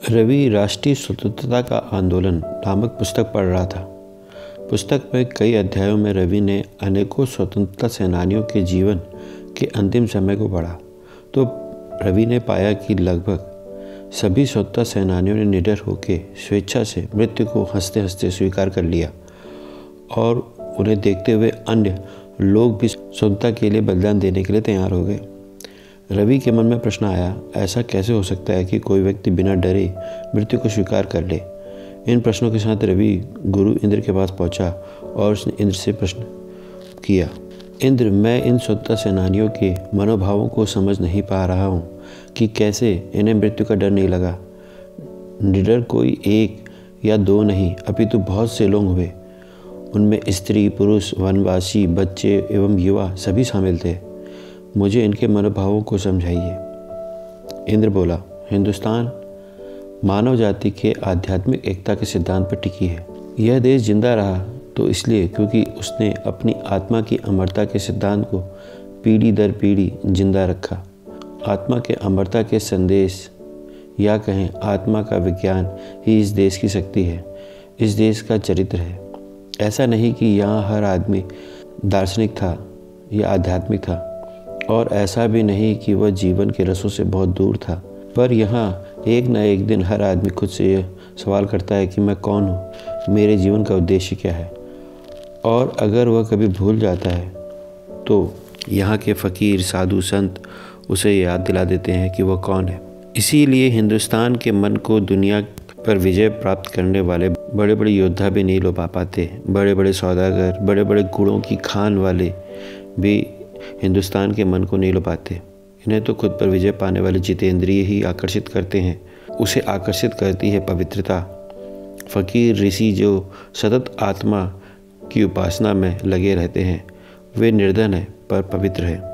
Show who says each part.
Speaker 1: रवि राष्ट्रीय स्वतंत्रता का आंदोलन नामक पुस्तक पढ़ रहा था। पुस्तक में कई अध्यायों में रवि ने अनेकों स्वतंत्रता सेनानियों के जीवन के अंतिम समय को पढ़ा तो रवि ने पाया कि लगभग सभी स्वतंत्रता सेनानियों ने निडर होकर स्वेच्छा से मृत्यु को हंसते हंसते स्वीकार कर लिया और उन्हें देखते हुए अन्य लोग भी स्वतंत्रता के लिए बलिदान देने के लिए तैयार हो गए। रवि के मन में प्रश्न आया, ऐसा कैसे हो सकता है कि कोई व्यक्ति बिना डरे मृत्यु को स्वीकार कर ले। इन प्रश्नों के साथ रवि गुरु इंद्र के पास पहुंचा और उसने इंद्र से प्रश्न किया, इंद्र, मैं इन स्वतंत्रता सेनानियों के मनोभावों को समझ नहीं पा रहा हूँ कि कैसे इन्हें मृत्यु का डर नहीं लगा। निडर कोई एक या दो नहीं अपितु बहुत से लोग हुए। उनमें स्त्री, पुरुष, वनवासी, बच्चे एवं युवा सभी शामिल थे। मुझे इनके मनोभावों को समझाइए। इंद्र बोला, हिंदुस्तान मानव जाति के आध्यात्मिक एकता के सिद्धांत पर टिकी है। यह देश जिंदा रहा तो इसलिए क्योंकि उसने अपनी आत्मा की अमरता के सिद्धांत को पीढ़ी दर पीढ़ी जिंदा रखा। आत्मा के अमरता के संदेश या कहें आत्मा का विज्ञान ही इस देश की शक्ति है, इस देश का चरित्र है। ऐसा नहीं कि यहाँ हर आदमी दार्शनिक था या आध्यात्मिक था, और ऐसा भी नहीं कि वह जीवन के रसों से बहुत दूर था, पर यहाँ एक न एक दिन हर आदमी खुद से यह सवाल करता है कि मैं कौन हूँ, मेरे जीवन का उद्देश्य क्या है। और अगर वह कभी भूल जाता है तो यहाँ के फ़कीर, साधु, संत उसे याद दिला देते हैं कि वह कौन है। इसीलिए हिंदुस्तान के मन को दुनिया पर विजय प्राप्त करने वाले बड़े बड़े योद्धा भी नहीं लुभा पाते। बड़े बड़े सौदागर, बड़े बड़े गुणों की खान वाले भी हिंदुस्तान के मन को नहीं लुभाते। इन्हें तो खुद पर विजय पाने वाले जितेंद्रिय ही आकर्षित करते हैं। उसे आकर्षित करती है पवित्रता। फ़कीर, ऋषि जो सतत आत्मा की उपासना में लगे रहते हैं, वे निर्धन हैं पर पवित्र हैं।